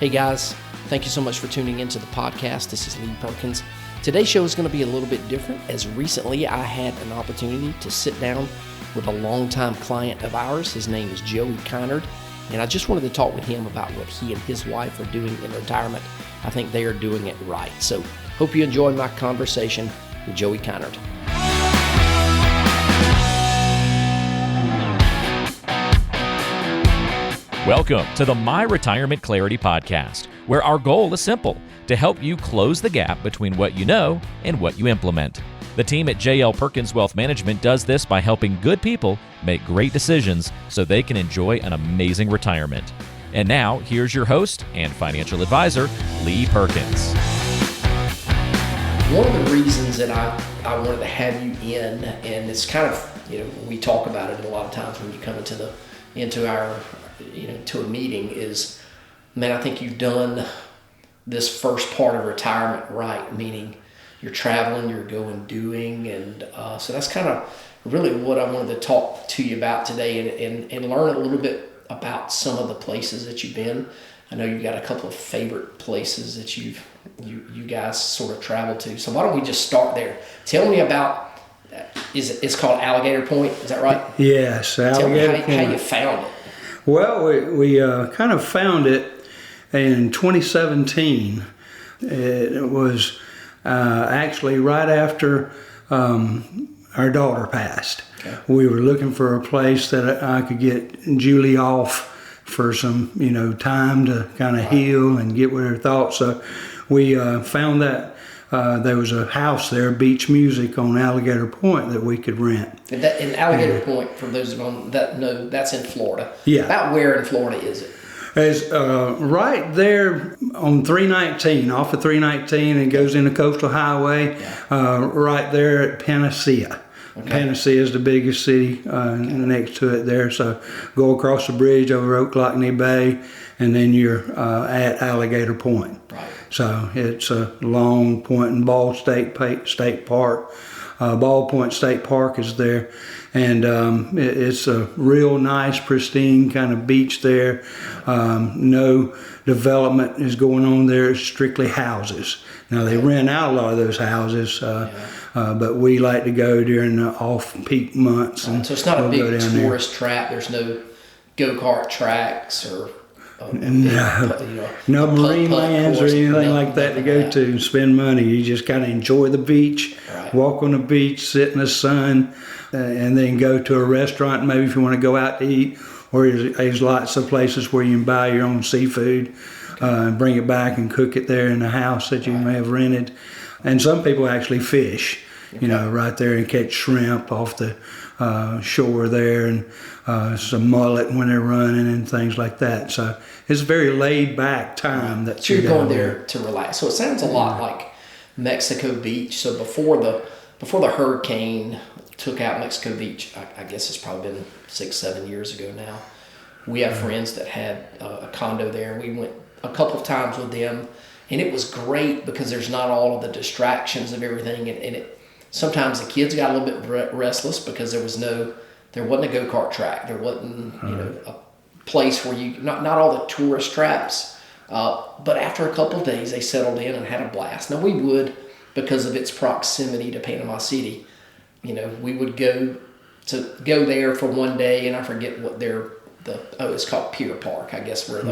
Hey guys, thank you so much for tuning into the podcast. This is Lee Perkins. Today's show is going to be a little bit different, as recently I had an opportunity to sit down with a longtime client of ours. His name is Joey Kinard, and I just wanted to talk with him about what he and his wife are doing in retirement. I think they are doing it right. So hope you enjoy my conversation with Joey Kinard. Welcome to the My Retirement Clarity Podcast, where our goal is simple, to help you close the gap between what you know and what you implement. The team at JL Perkins Wealth Management does this by helping good people make great decisions so they can enjoy an amazing retirement. And now, here's your host and financial advisor, Lee Perkins. One of the reasons that I wanted to have you in, and it's kind of, we talk about it a lot of times when you come into our to a meeting, is, man, I think you've done this first part of retirement right, meaning you're traveling, you're going doing, and so that's kind of really what I wanted to talk to you about today, and learn a little bit about some of the places that you've been. I know you've got a couple of favorite places that you guys sort of travel to. So why don't we just start there? Tell me about, it's called Alligator Point, is that right? Yes, Alligator Point. Tell me how you found it. Well, we kind of found it in 2017. It was actually right after our daughter passed. Okay. We were looking for a place that I could get Julie off for some, time to kind of heal and get with her thoughts. So we found that there was a house there, Beach Music on Alligator Point, that we could rent. In Alligator Point, for those of them that know, that's in Florida. Yeah. About where in Florida is it? It's right there on 319, off of 319, and goes into Coastal Highway, right there at Panacea. Okay. Panacea is the biggest city next to it there. So go across the bridge over Ocklackney Bay, and then you're at Alligator Point. Right. So it's a long point in Ball State Park. Ball Point State Park is there, and it's a real nice, pristine kind of beach there. No development is going on there. It's strictly houses. Now they rent out a lot of those houses, but we like to go during the off-peak months. So it's not a big tourist trap. There's no go-kart tracks or no marine lands or anything like that to go to and spend money. You just kind of enjoy the beach, walk on the beach, sit in the sun, and then go to a restaurant maybe if you want to go out to eat. Or there's lots of places where you can buy your own seafood and bring it back and cook it there in the house that you may have rented. And some people actually fish, right there, and catch shrimp off the shore there, and some mullet when they're running and things like that. So it's a very laid back time. That you're going there to relax. So it sounds a lot like Mexico Beach. So before the hurricane took out Mexico Beach, I guess it's probably been 6-7 years ago now. We have friends that had a condo there, and we went a couple of times with them, and it was great because there's not all of the distractions of everything, and sometimes the kids got a little bit restless because there wasn't a go-kart track, there wasn't a place where you not all the tourist traps, but after a couple of days they settled in and had a blast. Now we would, because of its proximity to Panama City, we would go there for one day, and I forget what it's called Pier Park, I guess, where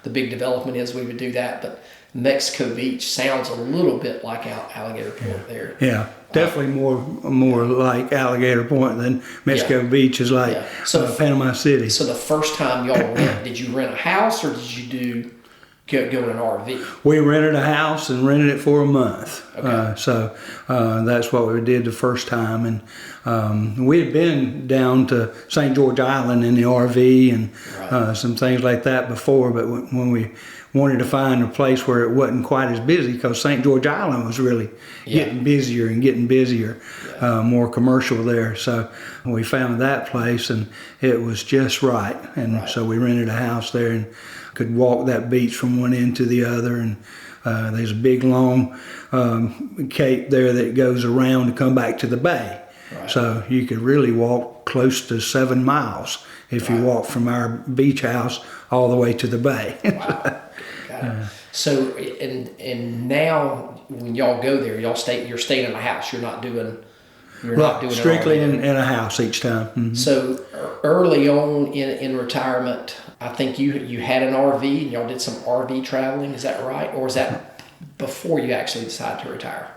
the big development is. We would do that, but Mexico Beach sounds a little bit like Alligator Point there. Yeah, definitely more like Alligator Point than Mexico Beach is like Panama City. So the first time y'all went, did you rent a house, or did you go in an RV? We rented a house and rented it for a month. Okay. So that's what we did the first time. And we had been down to St. George Island in the RV and some things like that before, but when we wanted to find a place where it wasn't quite as busy, because St. George Island was really getting busier, more commercial there. So we found that place, and it was just right. And so we rented a house there and could walk that beach from one end to the other. And there's a big long cape there that goes around to come back to the bay. Right. So you could really walk close to 7 miles if you walk from our beach house all the way to the bay. Wow. So and now when y'all go there, you're staying in a house. You're not doing strictly in a house each time. Mm-hmm. So early on in retirement, I think you had an RV and y'all did some RV traveling. Is that right, or is that before you actually decided to retire?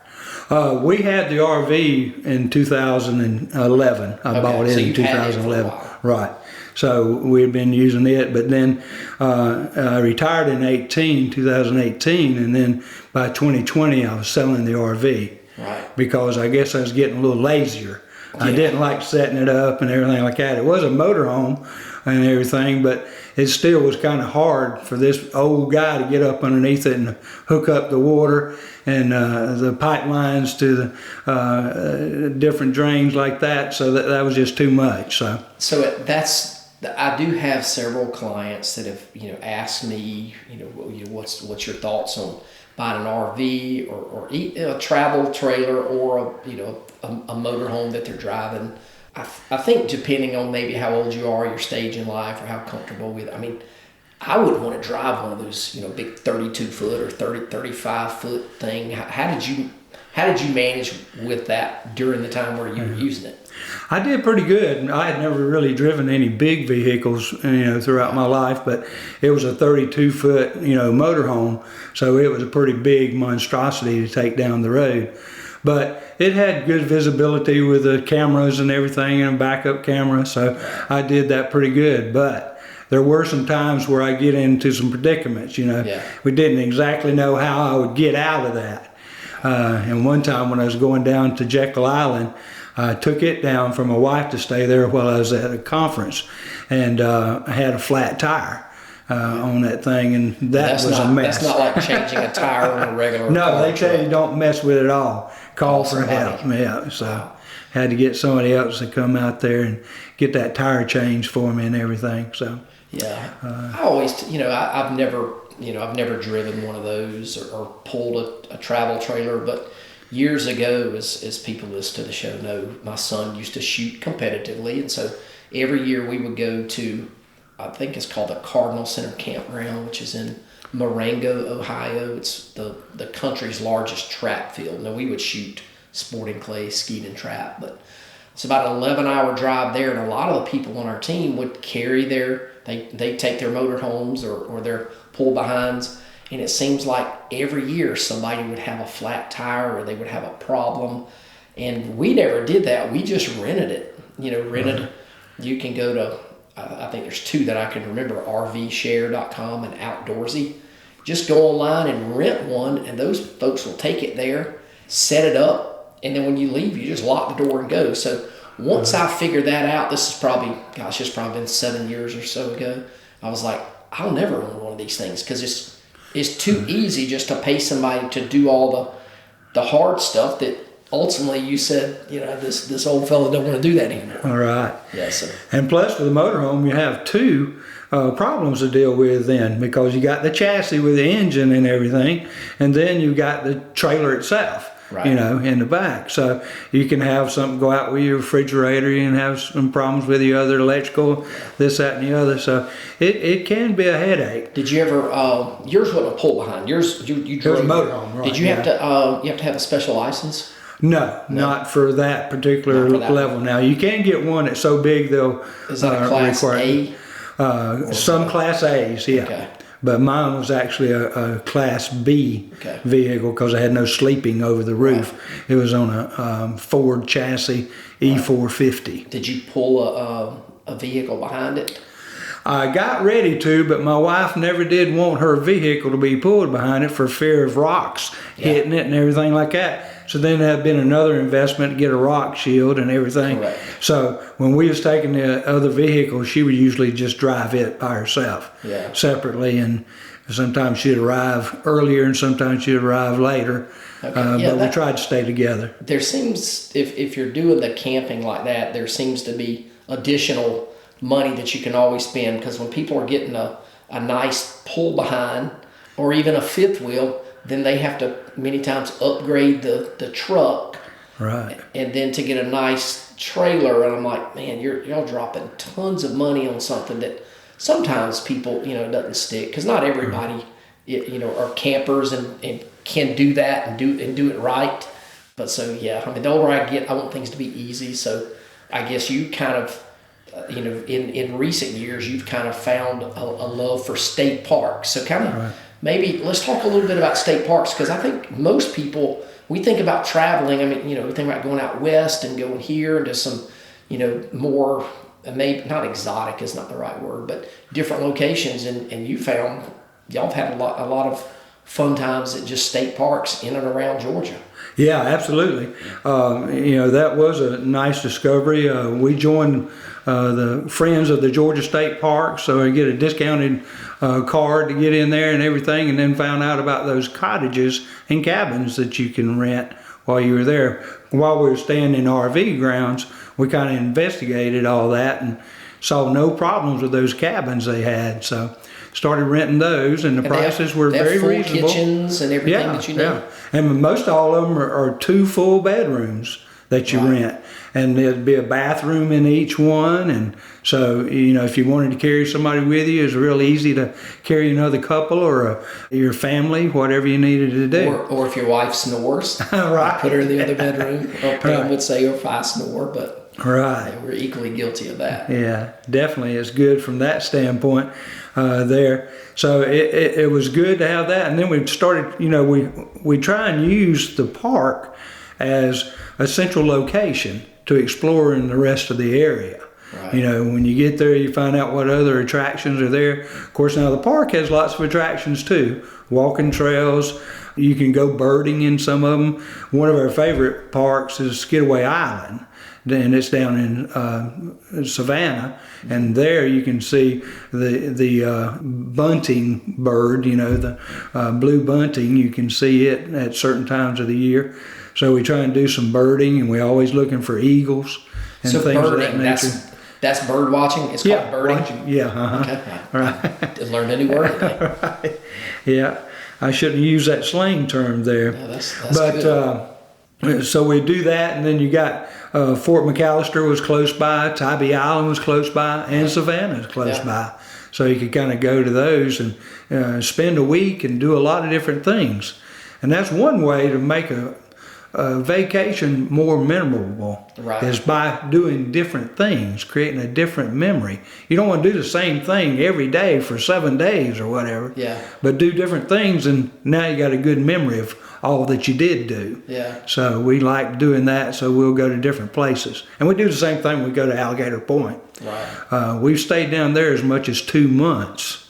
We had the RV in 2011. I bought it in 2011. Right. So we had been using it, but then I retired in 2018, and then by 2020 I was selling the RV. Right. Because I guess I was getting a little lazier. Yeah. I didn't like setting it up and everything like that. It was a motorhome and everything, but it still was kind of hard for this old guy to get up underneath it and hook up the water and the pipelines to the different drains like that. So that was just too much. So I do have several clients that have asked me what's your thoughts on buying an RV or a travel trailer or a motorhome that they're driving. I think depending on maybe how old you are, your stage in life, or how comfortable with it. I mean, I wouldn't want to drive one of those big 32 foot or 35 foot thing. How did you manage with that during the time where you were using it? I did pretty good. I had never really driven any big vehicles, throughout my life, but it was a 32 foot, motorhome. So it was a pretty big monstrosity to take down the road. But it had good visibility with the cameras and everything and a backup camera. So I did that pretty good. But there were some times where I get into some predicaments, We didn't exactly know how I would get out of that. And one time when I was going down to Jekyll Island, I took it down for my wife to stay there while I was at a conference, and I had a flat tire on that thing, and that was a mess. That's not like changing a tire on a regular No, they tell you don't mess with it at all. Call for help. Yeah, so had to get somebody else to come out there and get that tire changed for me and everything. So I always, I've never driven one of those or pulled a travel trailer, but years ago, as people listen to the show know, my son used to shoot competitively, and so every year we would go to, I think it's called the Cardinal Center Campground, which is in Marengo, Ohio. It's the country's largest trap field. Now, we would shoot sporting clay, skeet, and trap, but it's about an 11-hour drive there, and a lot of the people on our team would carry they take their motorhomes or their pull-behinds. And it seems like every year somebody would have a flat tire or they would have a problem. And we never did that. We just rented it. You can go to, I think there's two that I can remember, RVshare.com and Outdoorsy. Just go online and rent one, and those folks will take it there, set it up, and then when you leave, you just lock the door and go. So once I figured that out, it's probably been 7 years or so ago, I was like, I'll never own one of these things because it's too easy just to pay somebody to do all the hard stuff that ultimately you said, this old fellow don't want to do that anymore. All right. Yes, sir. And plus with the motorhome, you have two problems to deal with then, because you got the chassis with the engine and everything, and then you got the trailer itself. Right. In the back. So you can have something go out with your refrigerator, you can have some problems with the other electrical, this, that, and the other. So it can be a headache. Did you ever, yours wasn't a pull behind, yours, you drove. It was a motorhome, right. Did you have to have a special license? No, not for that particular level. Now you can get one that's so big they'll Is that a class A? Some class A's, yeah. Okay. But mine was actually a Class B vehicle because I had no sleeping over the roof. Right. It was on a Ford chassis E450. Did you pull a vehicle behind it? I got ready to, but my wife never did want her vehicle to be pulled behind it for fear of rocks hitting it and everything like that. So then there had been another investment to get a rock shield and everything. Correct. So when we was taking the other vehicle, she would usually just drive it by herself separately. And sometimes she'd arrive earlier and sometimes she'd arrive later. Okay. But we tried to stay together. There seems, if you're doing the camping like that, there seems to be additional money that you can always spend, because when people are getting a nice pull behind or even a fifth wheel, then they have to many times upgrade the truck, right? And then to get a nice trailer, and I'm like, man, y'all dropping tons of money on something that sometimes people, it doesn't stick, because not everybody are campers and can do that and do it right. But so yeah, I mean, the older I get, I want things to be easy. So I guess you kind of, in recent years, you've kind of found a love for state parks. So kind of maybe let's talk a little bit about state parks, because I think most people, we think about traveling. I mean, we think about going out west and going here into some, more, maybe not exotic is not the right word, but different locations. And you found y'all have had a lot of fun times at just state parks in and around Georgia. Yeah, absolutely. That was a nice discovery. We joined the Friends of the Georgia State Park, so I get a discounted card to get in there and everything, and then found out about those cottages and cabins that you can rent while you were there. While we were staying in RV grounds, we kind of investigated all that and saw no problems with those cabins they had. So started renting those, and the prices were very full reasonable. Kitchens and everything that you need. Yeah, and most all of them are 2 full bedrooms that you rent, and there'd be a bathroom in each one. And so if you wanted to carry somebody with you, it's real easy to carry another couple or your family, whatever you needed to do. Or if your wife snores, right, put her in the other bedroom. Or Pam would say, or if I snore, but we're equally guilty of that. Yeah, definitely, it's good from that standpoint. There, so it was good to have that. And then we started, we try and use the park as a central location to explore in the rest of the area. Right. When you get there, you find out what other attractions are there. Of course, now the park has lots of attractions too. Walking trails, you can go birding in some of them. One of our favorite parks is Getaway Island. And it's down in Savannah, and there you can see the bunting bird, the blue bunting. You can see it at certain times of the year. So we try and do some birding, and we're always looking for eagles and things birding, of that nature. That's bird watching? It's called birding? Watching, yeah. Okay. Right. Learned a new word today. Right. Yeah. I shouldn't use that slang term there. No, that's good. So we do that, and then you got Fort McAllister was close by, Tybee Island was close by, and Savannah is close by. So you could kind of go to those and spend a week and do a lot of different things. And that's one way to make a vacation more memorable, is by doing different things, creating a different memory. You don't want to do the same thing every day for 7 days or whatever, but do different things, and now you got a good memory of all that you did do. So we like doing that, so we'll go to different places. And we do the same thing when we go to Alligator Point. We've stayed down there as much as 2 months.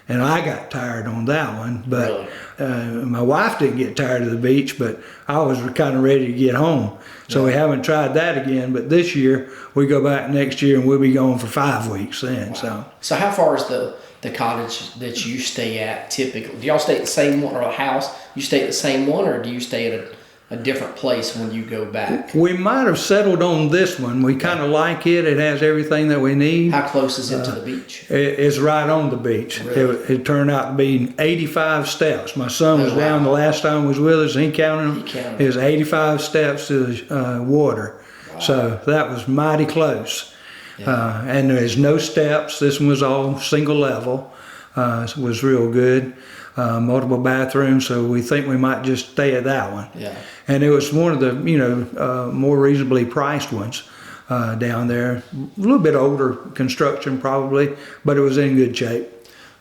And I got tired on that one, but my wife didn't get tired of the beach, but I was kind of ready to get home. So we haven't tried that again, but this year we go back next year and we'll be going for 5 weeks then. So how far is the cottage that you stay at typically? Do y'all stay at the same one, or a house? You stay at the same one, or do you stay at a different place when you go back? We might have settled on this one. We kind of like it. It has everything that we need. How close is it to the beach? It's right on the beach. Really? It turned out to be 85 steps. My son was down the last time he was with us, and he counted them. It was 85 steps to the water. So that was mighty close. And there's no steps. This one was all single level. It was real good. Multiple bathrooms, so we think we might just stay at that one. And it was one of the more reasonably priced ones down there. A little bit older construction probably, but it was in good shape.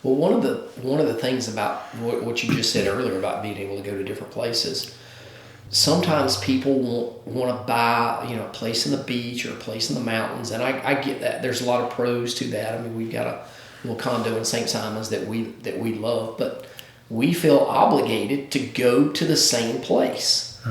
Well, one of the things about what you just said earlier about being able to go to different places, sometimes people want to buy a place in the beach or a place in the mountains, and I get that. There's a lot of pros to that. I mean, we've got a little condo in St. Simons that we love, but we feel obligated to go to the same place.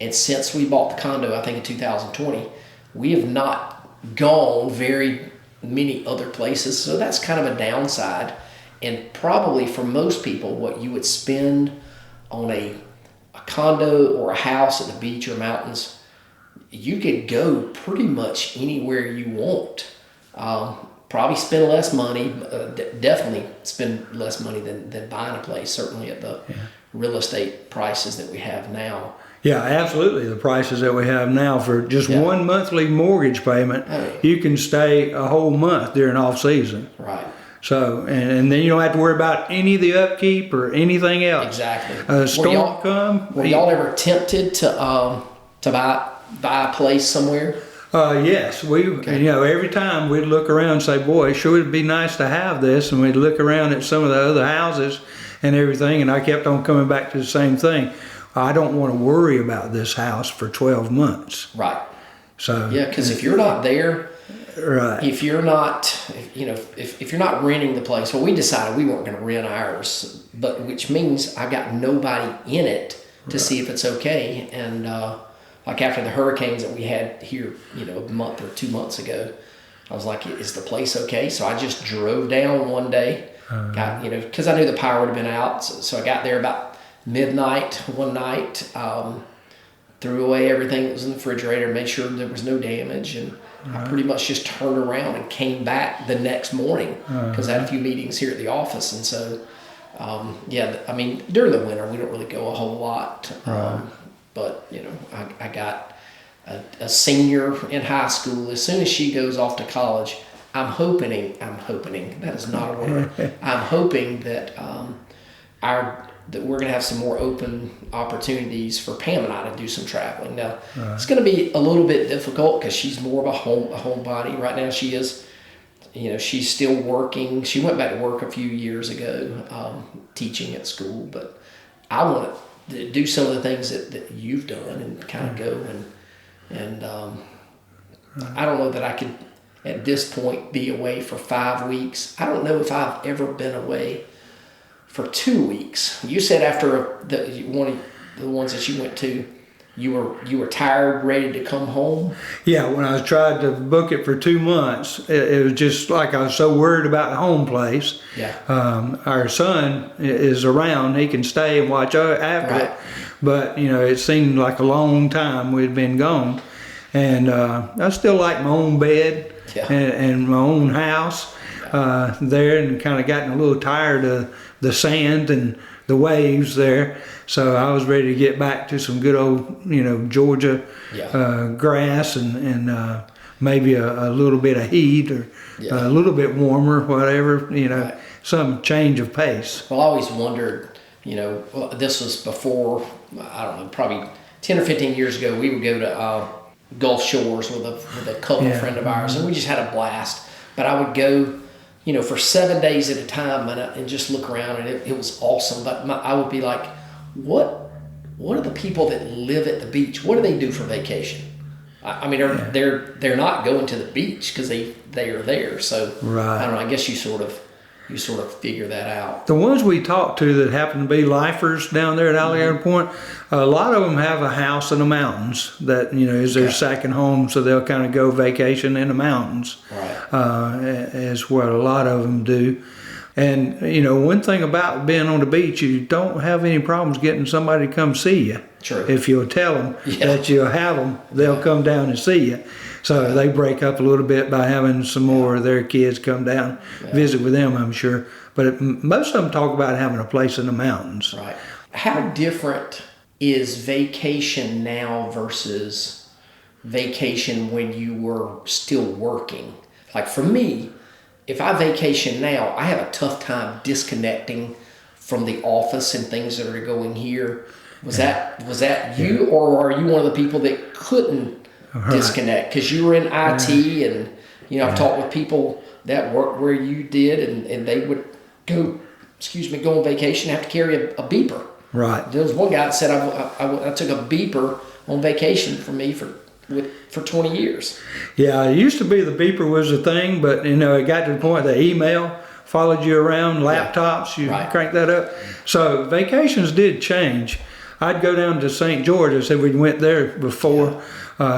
And since we bought the condo, I think in 2020, we have not gone very many other places. So that's kind of a downside. And probably for most people, what you would spend on a condo or a house at the beach or mountains, you could go pretty much anywhere you want. Probably spend less money, definitely spend less money than buying a place, certainly at the real estate prices that we have now. Yeah, absolutely. The prices that we have now for just one monthly mortgage payment, you can stay a whole month during off season. Right. So, and then you don't have to worry about any of the upkeep or anything else. Exactly. Storm come. Were y'all ever tempted to buy a place somewhere? Yes, every time we'd look around and say, boy, it sure would be nice to have this. And we'd look around at some of the other houses and everything. And I kept on coming back to the same thing. I don't want to worry about this house for 12 months. Right. So yeah, because if you're not there, right. If you're not, if you're not renting the place, well, we decided we weren't going to rent ours, but which means I got nobody in it to see if it's okay. And like after the hurricanes that we had here, a month or 2 months ago, I was like, is the place okay? So I just drove down one day, got because I knew the power would have been out, so I got there about midnight one night, threw away everything that was in the refrigerator, made sure there was no damage, and I pretty much just turned around and came back the next morning because I had a few meetings here at the office. And so, during the winter, we don't really go a whole lot. But, I got a senior in high school. As soon as she goes off to college, I'm hoping, that is not a word. I'm hoping that that we're going to have some more open opportunities for Pam and I to do some traveling. Now, it's going to be a little bit difficult because she's more of a homebody. Right now she is, she's still working. She went back to work a few years ago, teaching at school, but I want to do some of the things that you've done and kind of go and I don't know that I could, at this point, be away for 5 weeks. I don't know if I've ever been away for 2 weeks. You said after one of the ones that you went to, you were tired, ready to come home. Yeah, when I tried to book it for 2 months, it was just like I was so worried about the home place. Yeah. Our son is around; he can stay and watch after it. But it seemed like a long time we'd been gone, and I still like my own bed and my own house there, and kind of gotten a little tired of the sand and the waves there. So I was ready to get back to some good old, Georgia grass and maybe a little bit of heat or a little bit warmer, whatever, some change of pace. Well, I always wondered, this was before, I don't know, probably 10 or 15 years ago, we would go to Gulf Shores with a couple friend of ours, and we just had a blast. But I would go, for 7 days at a time and just look around, and it was awesome. But I would be like, what are the people that live at the beach? What do they do for vacation? I mean, they're not going to the beach because they are there. So I don't know. I guess you sort of figure that out. The ones we talked to that happen to be lifers down there at Alligator Point, a lot of them have a house in the mountains that is their second home, so they'll kind of go vacation in the mountains. Is what a lot of them do. And one thing about being on the beach, you don't have any problems getting somebody to come see you. True. If you'll tell them that you'll have them, they'll come down and see you. So they break up a little bit by having some more of their kids come down, visit with them, I'm sure. But most of them talk about having a place in the mountains. Right. How different is vacation now versus vacation when you were still working? Like for me, if I vacation now, I have a tough time disconnecting from the office and things that are going here. Was that you, or are you one of the people that couldn't disconnect because you were in IT and I've talked with people that worked where you did and they would go on vacation and have to carry a beeper. Right. There was one guy that said I took a beeper on vacation for me for 20 years. Yeah, it used to be the beeper was a thing, but it got to the point that email followed you around, laptops, you crank that up. So vacations did change. I'd go down to St. George. I said we went there before,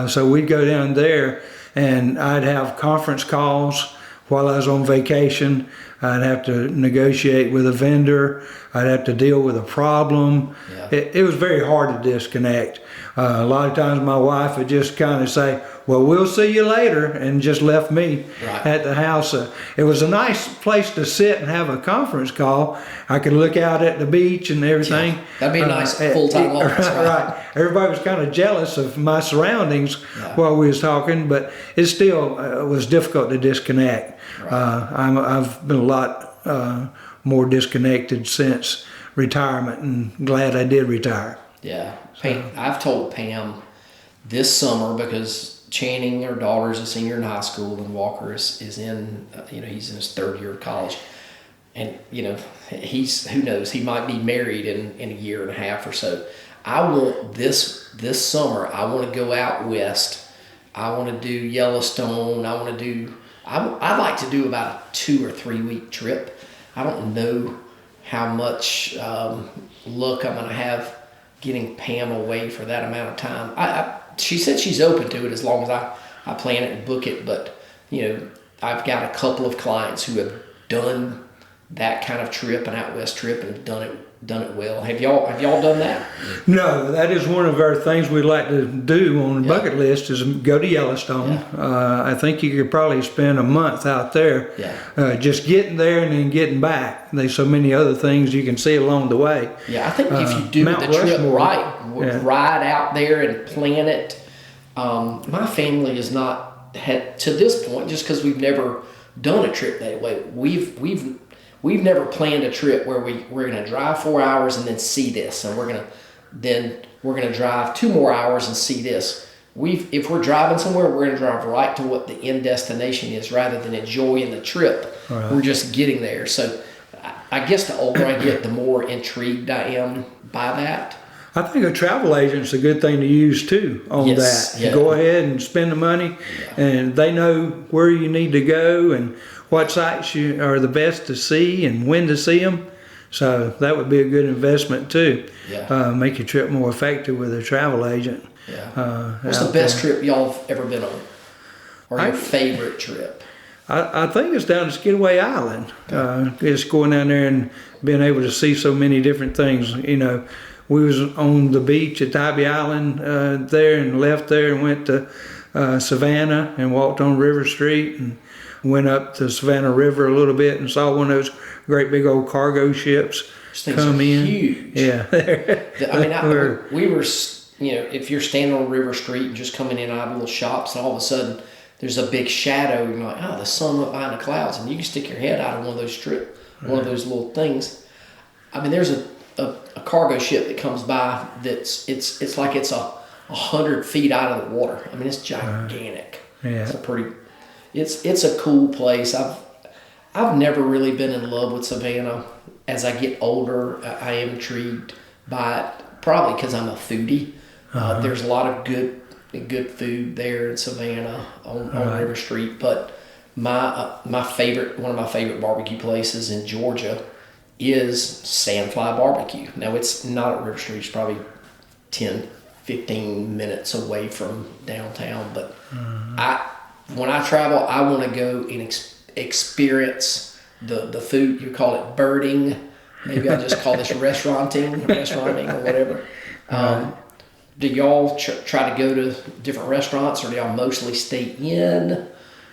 so we'd go down there and I'd have conference calls while I was on vacation. I'd have to negotiate with a vendor. I'd have to deal with a problem. It was very hard to disconnect. A lot of times my wife would just kind of say, well, we'll see you later, and just left me at the house. It was a nice place to sit and have a conference call. I could look out at the beach and everything. That'd be a nice full-time office. Right. Everybody was kind of jealous of my surroundings while we was talking, but it still was difficult to disconnect. I've been a lot more disconnected since retirement, and glad I did retire. Yeah. I've told Pam this summer, because Channing, our daughter, is a senior in high school, and Walker is in, he's in his third year of college. And, who knows, he might be married in a year and a half or so. I want this summer, I want to go out west. I want to do Yellowstone. I'd like to do about a 2 or 3 week trip. I don't know how much luck I'm going to have getting Pam away for that amount of time. She said she's open to it as long as I plan it and book it. But, I've got a couple of clients who have done that kind of trip, an out west trip, and have done it well. Have y'all done that? No, that is one of our things we'd like to do on the bucket list, is go to Yellowstone. Yeah. I think you could probably spend a month out there, just getting there and then getting back. There's so many other things you can see along the way. Yeah, I think if you do Mount the trip Rushmore, right, ride out there and plan it. My family has not had, to this point, just because we've never done a trip that way. We've never planned a trip where we're going to drive 4 hours and then see this, and we're going to drive 2 more hours and see this. If we're driving somewhere, we're going to drive right to what the end destination is, rather than enjoying the trip. Right. We're just getting there. So I guess the older I get, the more intrigued I am by that. I think a travel agent's a good thing to use too on that. Yeah. Go ahead and spend the money, and they know where you need to go and what sites are the best to see and when to see them. So that would be a good investment too. Yeah. Make your trip more effective with a travel agent. Yeah. What's the best trip y'all have ever been on? Or your favorite trip? I think it's down to Skidaway Island. It's going down there and being able to see so many different things. We was on the beach at Tybee Island there, and left there and went to Savannah and walked on River Street and went up the Savannah River a little bit and saw one of those great big old cargo ships come in. Huge. Yeah. We were, if you're standing on River Street and just coming in out of little shops, and all of a sudden there's a big shadow, and you're like, the sun went behind the clouds, and you can stick your head out of one of those little things. There's a cargo ship that comes by it's like it's 100 feet out of the water. It's gigantic. Yeah. It's a cool place. I've never really been in love with Savannah. As I get older, I am intrigued by it, probably because I'm a foodie. There's a lot of good food there in Savannah on River Street. But one of my favorite barbecue places in Georgia is Sandfly Barbecue. Now, it's not at River Street. It's probably 10-15 minutes away from downtown. But when I travel, I want to go and experience the food. You call it birding. Maybe I just call this restauranting or whatever. Do y'all try to go to different restaurants, or do y'all mostly stay in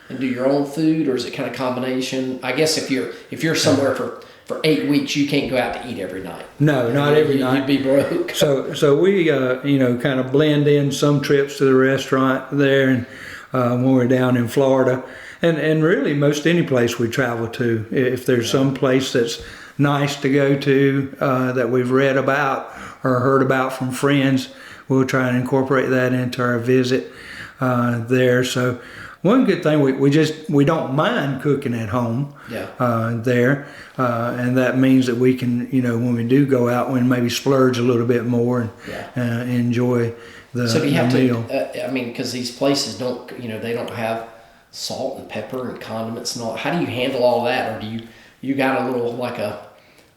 and do your own food, or is it kind of combination? I guess if you're somewhere for 8 weeks, you can't go out to eat every night. No, not every night. You'd be broke. So we kind of blend in some trips to the restaurant there, and when we're down in Florida, and really most any place we travel to, if there's some place that's nice to go to that we've read about or heard about from friends, we'll try and incorporate that into our visit there. So one good thing, we don't mind cooking at home there, and that means that we can, when we do go out, we maybe splurge a little bit more and enjoy the So do you have meal. because these places don't, they don't have salt and pepper and condiments and all. How do you handle all that, or do you got a little like a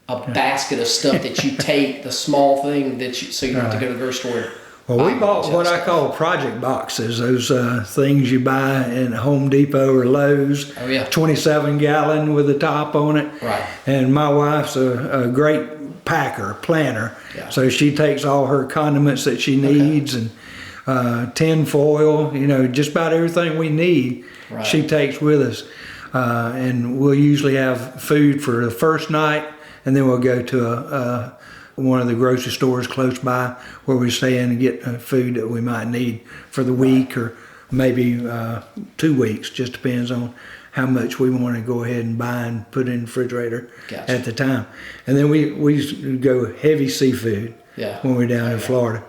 basket of stuff that you take, the small thing so you don't have to go to the grocery store? Well, we bought what I call project boxes, those things you buy in Home Depot or Lowe's. Oh, yeah. 27-gallon with a top on it. Right. And my wife's a great planner. Yeah. So she takes all her condiments that she needs and tin foil, just about everything we need, she takes with us. And we'll usually have food for the first night, and then we'll go to one of the grocery stores close by where we stay in and get food that we might need for the week, or maybe 2 weeks. Just depends on how much we want to go ahead and buy and put in the refrigerator Gotcha. at the time. And then we used to go heavy seafood when we're down in Florida.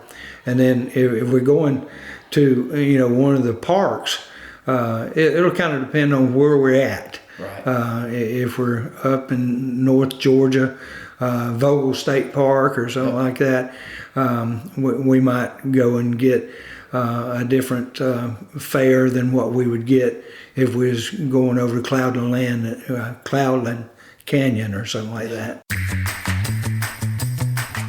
And then if we're going to one of the parks, it'll kind of depend on where we're at. Right. If we're up in North Georgia, Vogel State Park or something like that, we might go and get a different fare than what we would get if we was going over to Cloudland Canyon or something like that.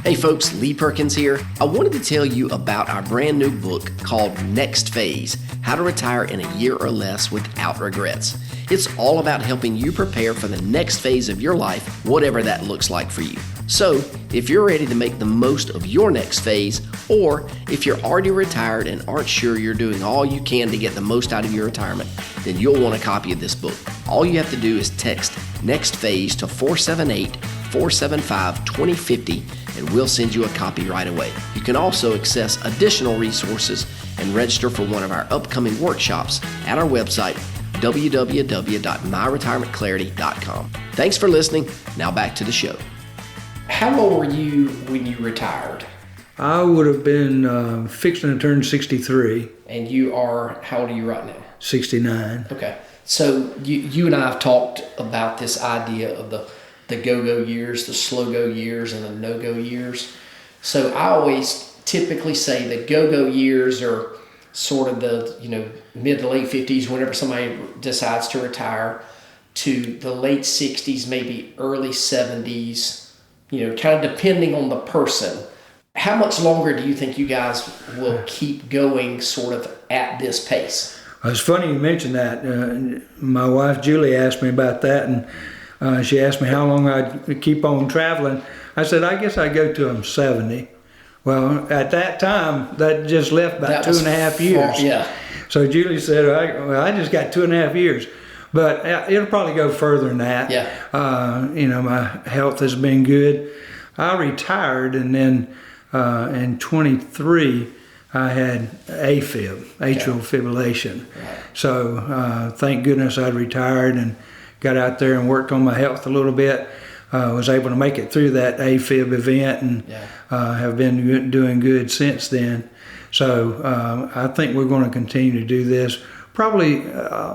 Hey folks, Lee Perkins here. I wanted to tell you about our brand new book called Next Phase, How to Retire in a Year or Less Without Regrets. It's all about helping you prepare for the next phase of your life, whatever that looks like for you. So, if you're ready to make the most of your next phase, or if you're already retired and aren't sure you're doing all you can to get the most out of your retirement, then you'll want a copy of this book. All you have to do is text Next Phase to 478-475-2050 and we'll send you a copy right away. You can also access additional resources and register for one of our upcoming workshops at our website, www.myretirementclarity.com. Thanks for listening. Now back to the show. How old were you when you retired? I would have been fixing to turn 63. And you are, how old are you right now? 69. Okay. So you and I have talked about this idea of the go-go years, the slow-go years, and the no-go years. So I always typically say the go-go years are sort of the mid to late 50s, whenever somebody decides to retire, to the late 60s, maybe early 70s, kind of depending on the person. How much longer do you think you guys will keep going sort of at this pace? It's funny you mentioned that. My wife Julie asked me about that, and she asked me how long I'd keep on traveling. I said, I guess I'd go till I'm 70. Well, at that time, that just left about 2.5 years. Yeah. So Julie said, I just got 2.5 years. But it'll probably go further than that. Yeah. My health has been good. I retired, and then in 23, I had AFib, atrial fibrillation. Right. So thank goodness I'd retired and got out there and worked on my health a little bit. Was able to make it through that AFib event and have been doing good since then. So I think we're going to continue to do this probably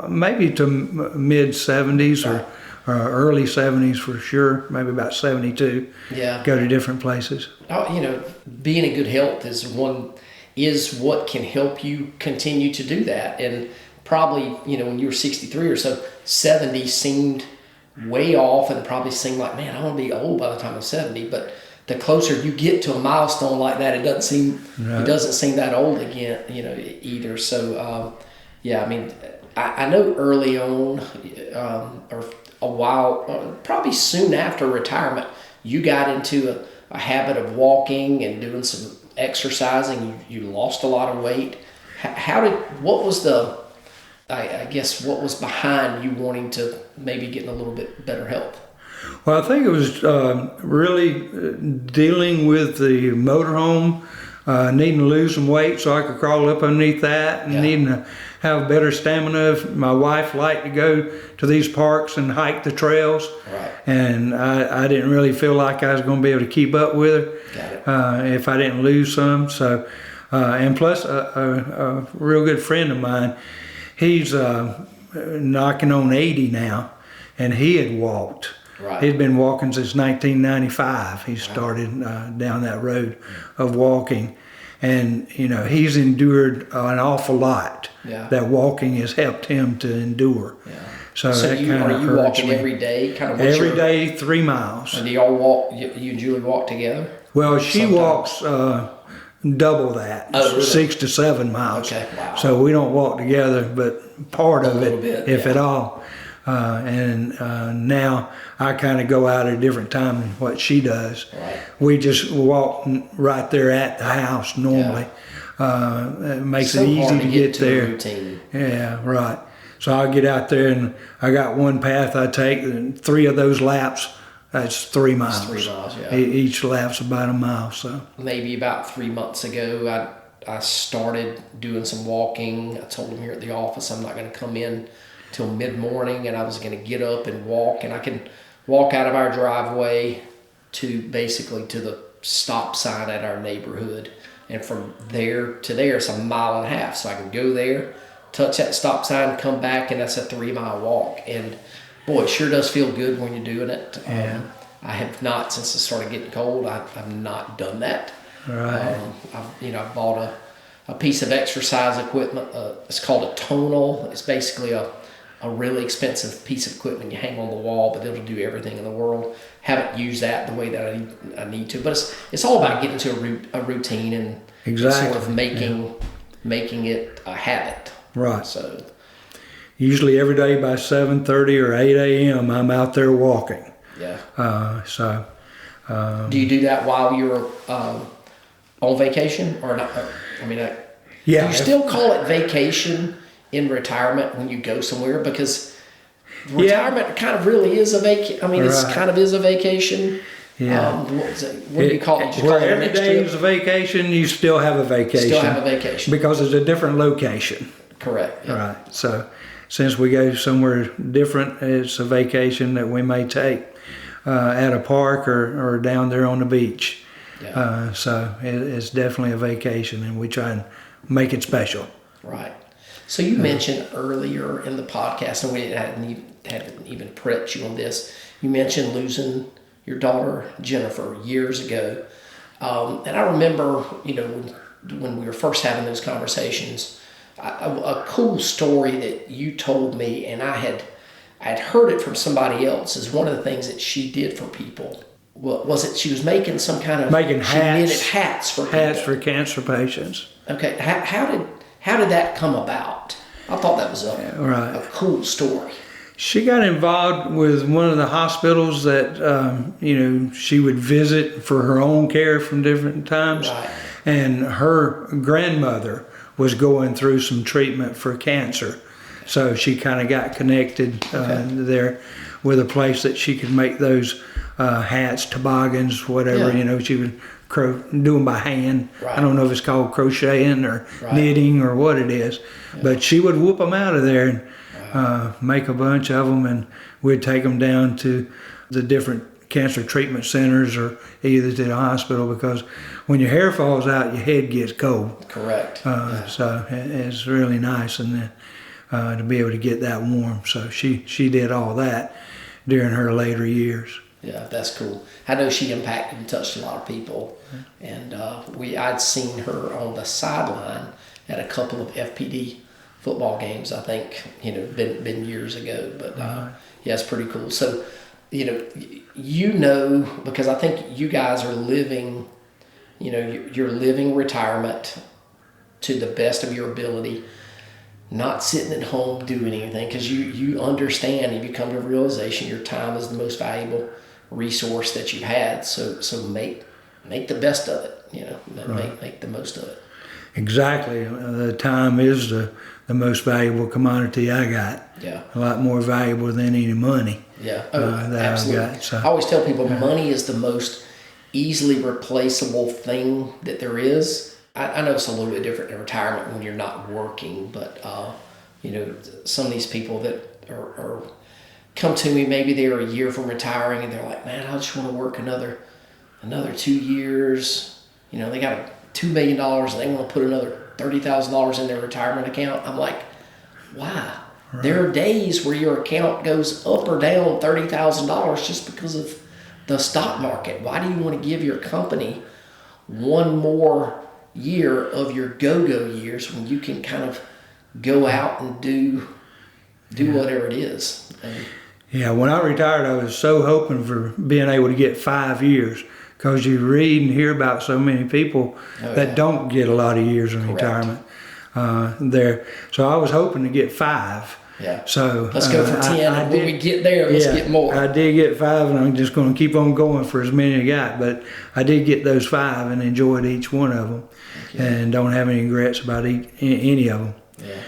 maybe to mid 70s or early 70s for sure, maybe about 72. Yeah. Go to different places. Being in good health is what can help you continue to do that. And probably, when you were 63 or so, 70 seemed way off and probably seemed like, man, I want to be old by the time I'm 70. But the closer you get to a milestone like that, it doesn't seem that old again, either. So, I know early on, or a while, probably soon after retirement, you got into a habit of walking and doing some exercising. You lost a lot of weight. What was behind you wanting to maybe get in a little bit better health? Well, I think it was really dealing with the motorhome, needing to lose some weight so I could crawl up underneath that, and needing to have better stamina. My wife liked to go to these parks and hike the trails, and I didn't really feel like I was going to be able to keep up with her if I didn't lose some. So, and plus a real good friend of mine, he's knocking on 80 now, and he had walked. Right. He'd been walking since 1995. He started down that road of walking. And, he's endured an awful lot. Yeah. That walking has helped him to endure. Yeah. So that are you walking every day? Every day, 3 miles. And do y'all walk, you and Julie walk together? Well, she walks double that, really? 6 to 7 miles. Okay, wow. So we don't walk together, but part of it, if at all. Now I kind of go out at a different time than what she does. Right. We just walk right there at the house normally. It makes it easy to get there. Routine. Yeah, right. So I'll get out there and I got one path I take, and 3 of those laps, that's 3 miles. That's 3 miles, yeah. Each lap's about a mile. So maybe about 3 months ago, I started doing some walking. I told them here at the office I'm not going to come in till mid-morning, and I was going to get up and walk, and I can walk out of our driveway to basically to the stop sign at our neighborhood, and from there to there it's 1.5 miles. So I can go there, touch that stop sign, come back, and that's a 3-mile walk. And boy, it sure does feel good when you're doing it. I have not, since it started getting cold, I've not done that. Right. I've bought a piece of exercise equipment. It's called a tonal. It's basically a really expensive piece of equipment you hang on the wall, but it'll do everything in the world. Haven't used that the way that I need to, but it's all about getting to a routine and sort of making it a habit. Right. So usually every day by 7:30 or 8 a.m. I'm out there walking. Yeah. Do you do that while you're on vacation or not? Do you still call it vacation in retirement when you go somewhere? Because retirement kind of really is a vacation. It's kind of is a vacation. Yeah. What do you call it? Where every day is a vacation, you still have a vacation. Still have a vacation. Because it's a different location. Correct. Yeah. Right. So since we go somewhere different, it's a vacation that we may take at a park or down there on the beach. Yeah. So it's definitely a vacation, and we try and make it special. Right. So you mentioned earlier in the podcast, and we hadn't even prepped you on this, you mentioned losing your daughter, Jennifer, years ago. And I remember, when we were first having those conversations, a cool story that you told me, and I had heard it from somebody else, is one of the things that she did for people. Was it she was making some kind of... Making hats. She knitted hats for people. Hats for cancer patients. Okay. How did that come about? I thought that was a cool story. She got involved with one of the hospitals that, she would visit for her own care from different times. Right. And her grandmother was going through some treatment for cancer. So she kind of got connected there with a place that she could make those hats, toboggans, whatever, she would do them by hand. Right. I don't know if it's called crocheting or knitting or what it is, but she would whoop them out of there and make a bunch of them, and we'd take them down to the different cancer treatment centers or either to the hospital, because when your hair falls out, your head gets cold. Correct. So it's really nice, and then to be able to get that warm. So she did all that during her later years. Yeah, that's cool. I know she impacted and touched a lot of people, and I'd seen her on the sideline at a couple of FPD football games. I think been years ago, but it's pretty cool. So because I think you guys are living, you're living retirement to the best of your ability, not sitting at home doing anything, because you understand, and you come to a realization your time is the most valuable resource that you've had. So make the best of it. Make the most of it. Exactly. The time is the most valuable commodity I got. Yeah. A lot more valuable than any money. Yeah. That absolutely. I've got, so. I always tell people money is the most easily replaceable thing that there is. I know it's a little bit different in retirement when you're not working, but some of these people that are come to me, maybe they're a year from retiring, and they're like, man, I just want to work another 2 years. They got $2 million and they want to put another $30,000 in their retirement account. I'm like, why? Right. There are days where your account goes up or down $30,000 just because of the stock market. Why do you want to give your company one more year of your go-go years when you can kind of go out and do whatever it is? When I retired, I was so hoping for being able to get 5 years, because you read and hear about so many people that don't get a lot of years in retirement there. So I was hoping to get 5. Yeah. So let's go for 10. And when we get there, let's get more. I did get 5, and I'm just going to keep on going for as many as I got. But I did get those 5 and enjoyed each one of them, and don't have any regrets about any of them. Yeah.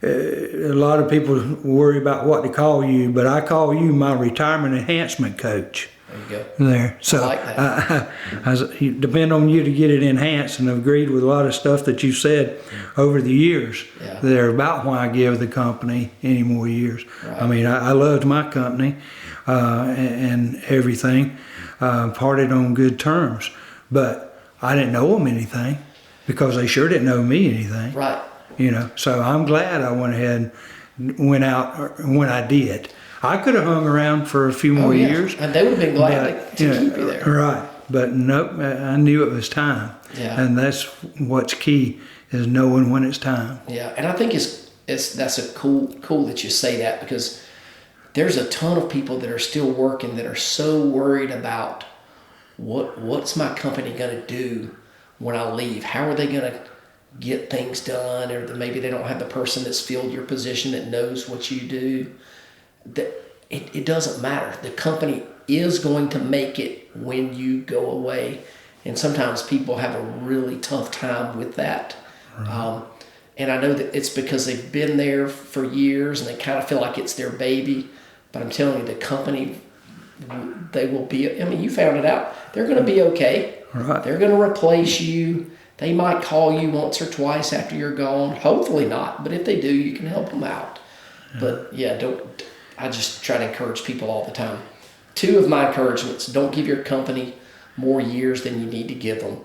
A lot of people worry about what to call you, but I call you my retirement enhancement coach. There you go. There. So I like that. I depend on you to get it enhanced, and I've agreed with a lot of stuff that you said over the years Yeah. that are about why I give the company any more years. Right. I mean, I loved my company and everything, parted on good terms, but I didn't owe them anything because they sure didn't owe me anything. Right. You know, so I'm glad I went ahead and went out when I did. I could have hung around for a few more years. And they would have been glad but, to keep you there. Right. But nope, I knew it was time. Yeah. And that's what's key, is knowing when it's time. Yeah, and I think that's a cool that you say that, because there's a ton of people that are still working that are so worried about what's my company going to do when I leave? How are they going to get things done? Or maybe they don't have the person that's filled your position that knows what you do. It doesn't matter. The company is going to make it when you go away. And sometimes people have a really tough time with that. Right. And I know that it's because they've been there for years and they kind of feel like it's their baby. But I'm telling you, the company, they will be, I mean, you found it out. They're going to be okay. Right. They're going to replace you. They might call you once or twice after you're gone. Hopefully not. But if they do, you can help them out. Yeah. But yeah, I just try to encourage people all the time. 2 of my encouragements: don't give your company more years than you need to give them.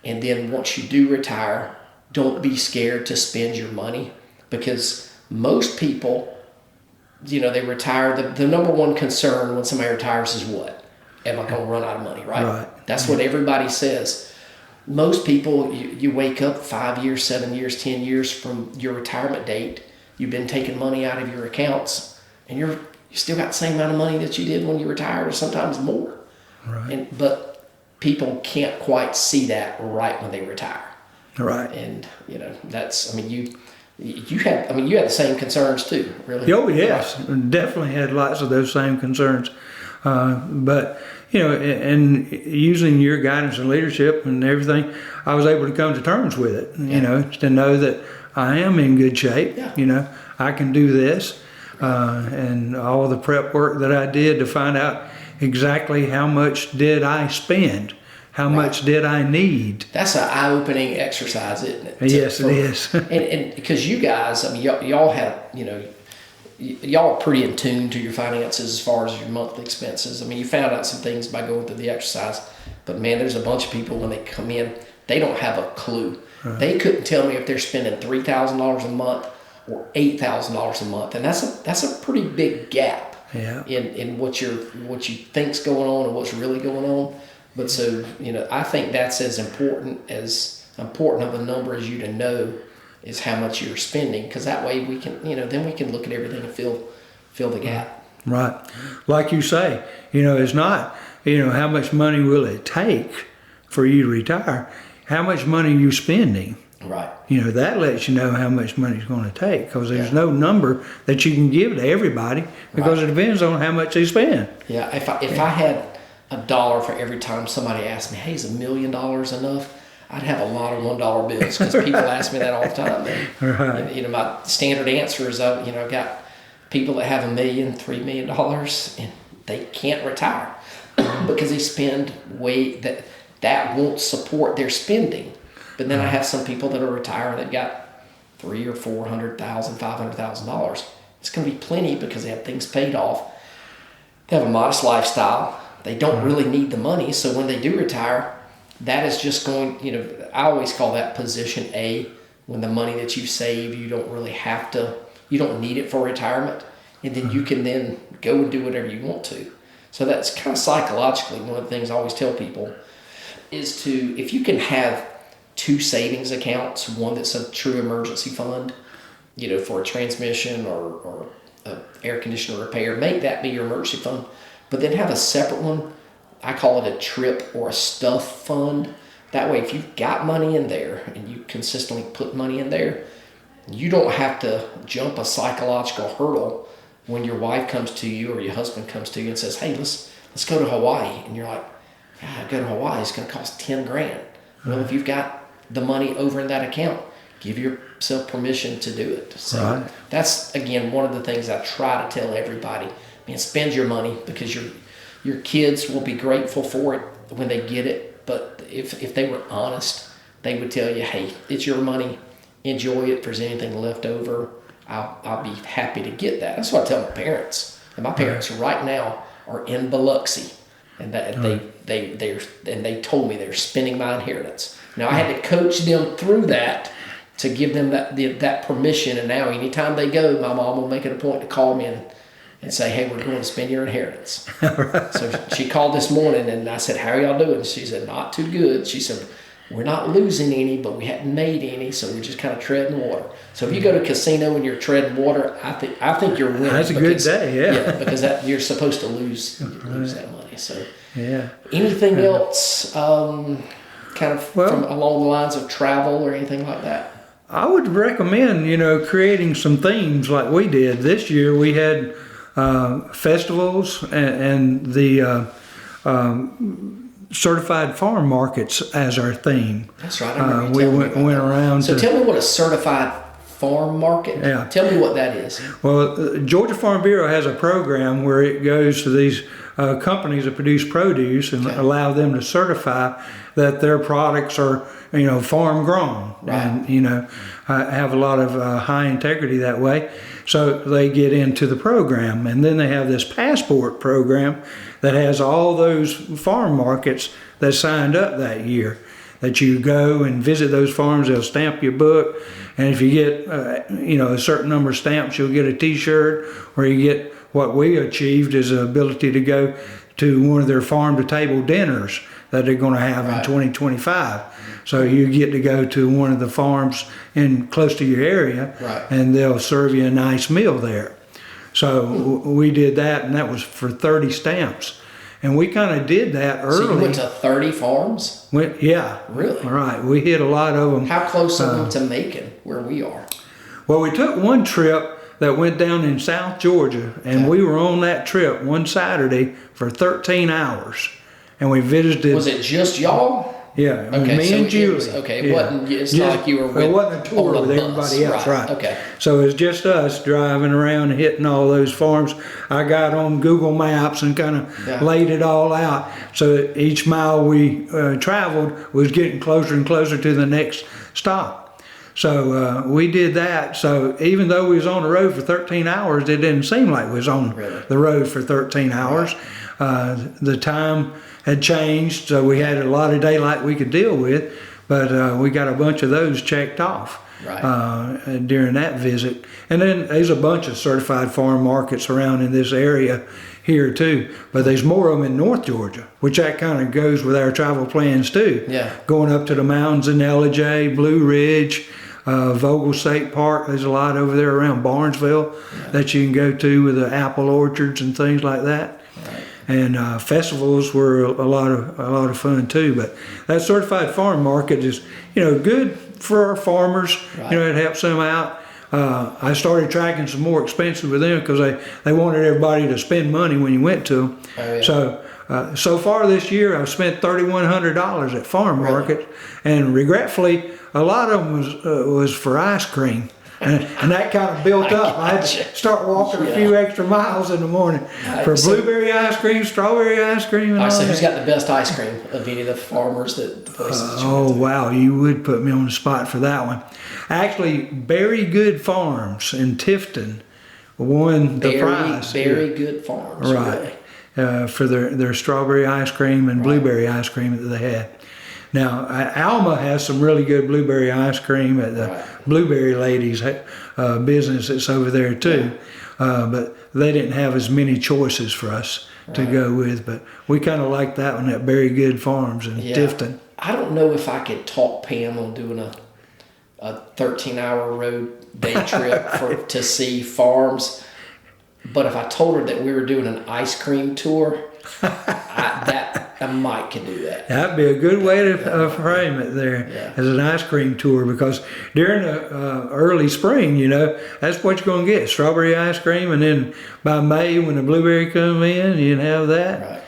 And then once you do retire, don't be scared to spend your money, because most people, you know, they retire. The number one concern when somebody retires is what? Am I going to run out of money, right? That's what everybody says. Most people, you wake up 5 years, 7 years, 10 years from your retirement date, you've been taking money out of your accounts, and you still got the same amount of money that you did when you retired, or sometimes more. Right. But people can't quite see that right when they retire. Right. And you know, that's, I mean, you had the same concerns too, really. Oh yes, definitely had lots of those same concerns. But you know, and using your guidance and leadership and everything, I was able to come to terms with it. You know, to know that I am in good shape. Yeah. You know, I can do this, and all the prep work that I did to find out exactly how much did I spend. How much did I need? That's an eye-opening exercise, isn't it? Yes, it is. and because you guys, I mean, y'all have, you know, y'all are pretty in tune to your finances as far as your monthly expenses. I mean, you found out some things by going through the exercise, but man, there's a bunch of people when they come in, they don't have a clue. Right. They couldn't tell me if they're spending $3,000 a month or $8,000 a month, and that's a pretty big gap. Yeah. In what you think's going on and what's really going on. But so, you know, I think that's as important of a number as you to know is how much you're spending, because that way we can, you know, then we can look at everything and fill the gap. Right. Like you say, you know, it's not, you know, how much money will it take for you to retire? How much money are you spending? Right. You know, that lets you know how much money it's going to take, because there's no number that you can give to everybody, because it depends on how much they spend. Yeah. If I had $1 for every time somebody asked me, hey, is $1 million enough? I'd have a lot of $1 bills, because people ask me that all the time. And, right. You know, my standard answer is, I've got people that have $1 million, $3 million, and they can't retire because they spend way that won't support their spending. But then I have some people that are retiring, they've got $300,000 or $400,000, $500,000. It's going to be plenty because they have things paid off. They have a modest lifestyle. They don't really need the money. So when they do retire, that is just going, you know, I always call that position A, when the money that you save, you don't really have to, you don't need it for retirement. And then you can then go and do whatever you want to. So that's kind of psychologically one of the things I always tell people is to, if you can have 2 savings accounts, one that's a true emergency fund, you know, for a transmission or a air conditioner repair, make that be your emergency fund. But then have a separate one. I call it a trip or a stuff fund. That way, if you've got money in there and you consistently put money in there, you don't have to jump a psychological hurdle when your wife comes to you or your husband comes to you and says, hey, let's go to Hawaii. And you're like, go to Hawaii, it's going to cost $10,000. Well, if you've got the money over in that account, give yourself permission to do it. So that's, again, one of the things I try to tell everybody. Man, spend your money, because your kids will be grateful for it when they get it. But if they were honest, they would tell you, hey, it's your money. Enjoy it. If there's anything left over, I'll be happy to get that. That's what I tell my parents. And my parents right now are in Biloxi, and they told me they're spending my inheritance. Now I had to coach them through that to give them that permission. And now anytime they go, my mom will make it a point to call me and say, hey, we're going to spend your inheritance. So she called this morning, and I said, how are y'all doing? She said, not too good. She said, we're not losing any, but we hadn't made any, so we're just kind of treading water. So if you go to a casino and you're treading water, I think you're winning. That's a good day, yeah. Because you're supposed to lose that money. So yeah. Anything else kind of from along the lines of travel or anything like that? I would recommend, creating some themes like we did. This year we had festivals and the certified farm markets as our theme. That's right. I remember we went around. So tell me what a certified farm market. Yeah. Tell me what that is. Well, Georgia Farm Bureau has a program where it goes to these companies that produce produce and allow them to certify that their products are, farm grown, and have a lot of high integrity that way. So they get into the program, and then they have this passport program that has all those farm markets that signed up that year. That you go and visit those farms, they'll stamp your book, and if you get a certain number of stamps, you'll get a T-shirt, or you get what we achieved is the ability to go to one of their farm-to-table dinners that they're going to have in 2025. So you get to go to one of the farms close to your area, and they'll serve you a nice meal there. So we did that, and that was for 30 stamps. And we kind of did that early. So you went to 30 farms? Yeah. Really? Right. We hit a lot of them. How close are them to Macon, where we are? Well, we took one trip that went down in South Georgia, and we were on that trip one Saturday for 13 hours. And we visited. Was it just y'all? Yeah, okay, me and Julie. It wasn't. It's not like you were. It wasn't a tour with everybody else, right? Okay. So it was just us driving around and hitting all those farms. I got on Google Maps and kind of laid it all out. So each mile we traveled was getting closer and closer to the next stop. So we did that. So even though we was on the road for 13 hours, it didn't seem like we was on the road for 13 hours. The time had changed, so we had a lot of daylight we could deal with, but we got a bunch of those checked off during that visit. And then there's a bunch of certified farm markets around in this area here too, but there's more of them in North Georgia, which that kind of goes with our travel plans too. Yeah. Going up to the mountains in LJ, Blue Ridge, Vogel State Park. There's a lot over there around Barnesville that you can go to with the apple orchards and things like that. Right. And festivals were a lot of fun too. But that certified farm market is, good for our farmers. It helps them out. I started tracking some more expenses with them because they wanted everybody to spend money when you went to them. Oh, yeah. So far this year, I've spent $3,100 at farm markets, and regretfully, a lot of them was for ice cream. And that kind of built up. I had to start walking a few extra miles in the morning for blueberry ice cream, strawberry ice cream, and all so that. who's got the best ice cream of any of the farmers the places that you went to? Wow, you would put me on the spot for that one. Actually, Very Good Farms in Tifton won the prize. Very Good Farms, right? For their strawberry ice cream and blueberry ice cream that they had. Now, Alma has some really good blueberry ice cream at the Blueberry Ladies business that's over there too. But they didn't have as many choices for us to go with. But we kind of like that one at Very Good Farms in Tifton. I don't know if I could talk Pam on doing a 13-hour road day trip to see farms. But if I told her that we were doing an ice cream tour, I might can do that. That'd be a good way to frame it there as an ice cream tour, because during the early spring, that's what you're going to get, strawberry ice cream, and then by May when the blueberry come in, you'd have that.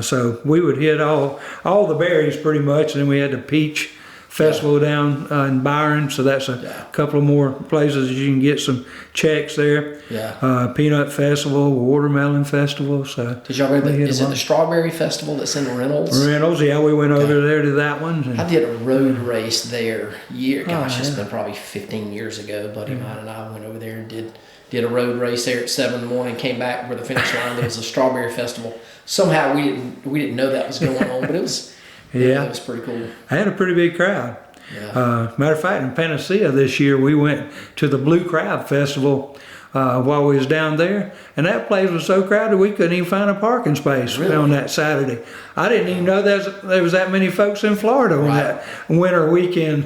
So we would hit all the berries pretty much, and then we had the peach festival down in Byron, so that's a couple of more places you can get some checks there. Yeah. Peanut Festival, Watermelon Festival. So did y'all go to is it the Strawberry Festival that's in Reynolds? Reynolds, yeah, we went over there to that one. I did a road race there it's been probably 15 years ago. Buddy of mine and I went over there and did a road race there at 7 in the morning, came back where the finish line, there was a Strawberry Festival. Somehow we didn't know that was going on, but it was it was pretty cool. I had a pretty big crowd. Yeah. Matter of fact, in Panacea this year, we went to the Blue Crab Festival while we was down there, and that place was so crowded we couldn't even find a parking space on that Saturday. I didn't even know there was that many folks in Florida on that winter weekend.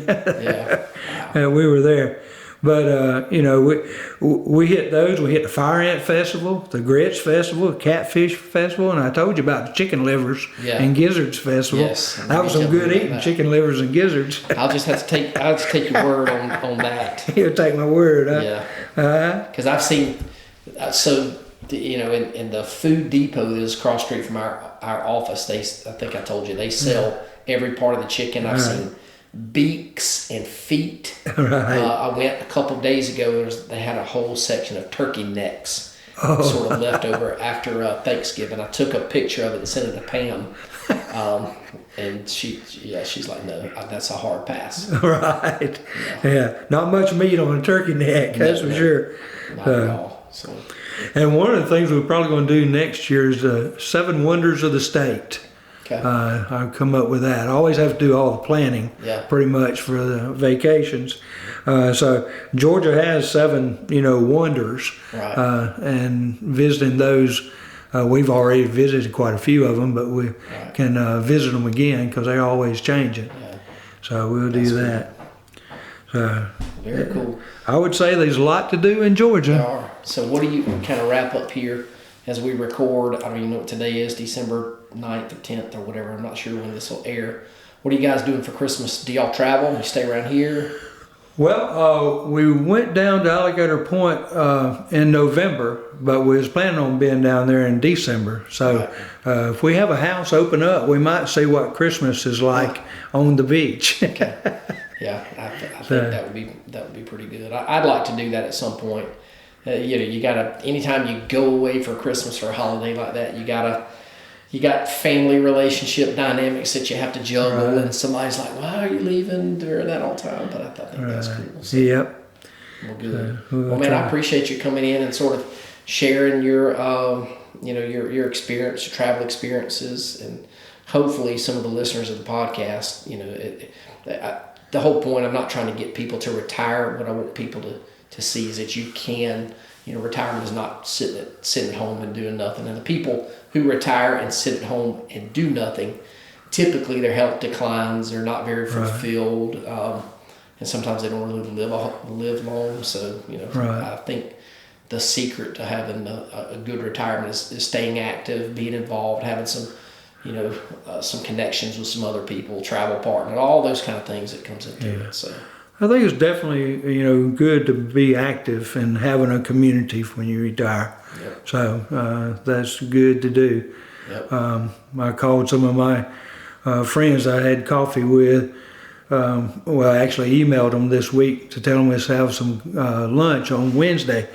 We were there. But, we hit those. We hit the Fire Ant Festival, the Grits Festival, the Catfish Festival, and I told you about the Chicken Livers and Gizzards Festival. Yes. That was some good eating, chicken livers and gizzards. I'll just have to take your word on that. You'll take my word, huh? Yeah. Because I've seen, in the food depot that is across the street from our office, I think I told you, they sell every part of the chicken. I've seen beaks and feet. I went a couple of days ago. They had a whole section of turkey necks, sort of left over after Thanksgiving. I took a picture of it and sent it to Pam, and she's like, "No, that's a hard pass." Right. Yeah. Not much meat on a turkey neck. That's for sure. Not at all. So. And one of the things we're probably going to do next year is the 7 Wonders of the State. Okay. I've come up with that. I always have to do all the planning pretty much for the vacations. So Georgia has 7, wonders. Right. And visiting those, we've already visited quite a few of them, but we can visit them again because they're always changing. Yeah. So we'll do that. So, very cool. I would say there's a lot to do in Georgia. There are. So what do you kind of wrap up here as we record? I don't even know what today is, December 9th or 10th or whatever. I'm not sure when this will air. What are you guys doing for Christmas? Do y'all travel? You stay around here? Well, we went down to Alligator Point in November, but we was planning on being down there in December. So if we have a house open up, we might see what Christmas is like on the beach. Okay. Yeah, I think that would be pretty good. I'd like to do that at some point. You gotta, anytime you go away for Christmas or a holiday like that, you got family relationship dynamics that you have to juggle, and somebody's like, "Why are you leaving during that all the time?" But I think that's cool. So, yep. Well, good. Well, man, I appreciate you coming in and sort of sharing your, your experience, your travel experiences, and hopefully some of the listeners of the podcast, the whole point, I'm not trying to get people to retire. What I want people to see is that you can, retirement is not sitting at home and doing nothing. And the people who retire and sit at home and do nothing, typically their health declines. They're not very fulfilled, and sometimes they don't really live long. So I think the secret to having a good retirement is staying active, being involved, having some some connections with some other people, travel partner, all those kind of things that comes into it. So I think it's definitely, good to be active and having a community when you retire. Yep. So that's good to do. Yep. I called some of my friends I had coffee with. I actually emailed them this week to tell them let's have some lunch on Wednesday.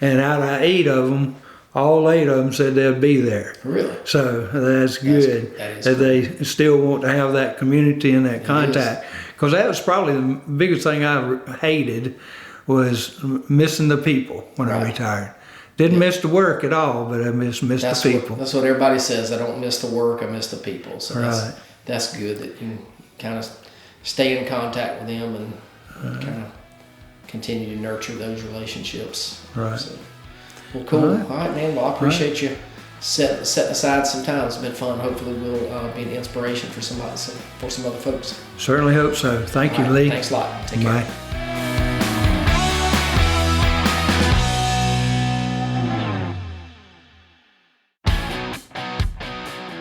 And out of 8 of them, all 8 of them said they'd be there. Really? So that's good. That they still want to have that community and that contact. Because that was probably the biggest thing I hated was missing the people when I retired. Didn't miss the work at all, but I missed the people. That's what everybody says. I don't miss the work, I miss the people. So that's good that you kind of stay in contact with them and kind of continue to nurture those relationships. Right. So, well, cool. All right, man. Well, I appreciate you setting aside some time. It's been fun. Hopefully we'll be an inspiration for some other folks. Certainly hope so. Thank you, Lee. Thanks a lot. Take care. Bye.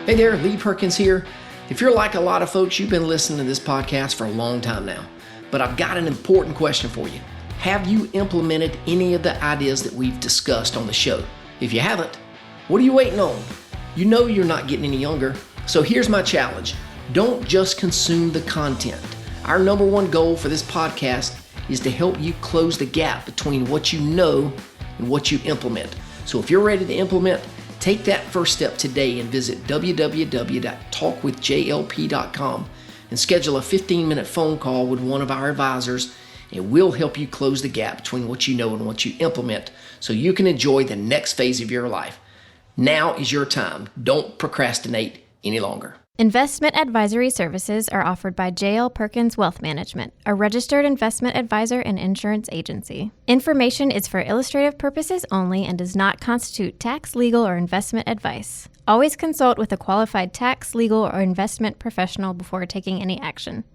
Hey there, Lee Perkins here. If you're like a lot of folks, you've been listening to this podcast for a long time now. But I've got an important question for you. Have you implemented any of the ideas that we've discussed on the show? If you haven't, what are you waiting on? You know you're not getting any younger. So here's my challenge. Don't just consume the content. Our number one goal for this podcast is to help you close the gap between what you know and what you implement. So if you're ready to implement, take that first step today and visit www.talkwithjlp.com and schedule a 15-minute phone call with one of our advisors, and we'll help you close the gap between what you know and what you implement so you can enjoy the next phase of your life. Now is your time. Don't procrastinate any longer. Investment advisory services are offered by J.L. Perkins Wealth Management, a registered investment advisor and insurance agency. Information is for illustrative purposes only and does not constitute tax, legal, or investment advice. Always consult with a qualified tax, legal, or investment professional before taking any action.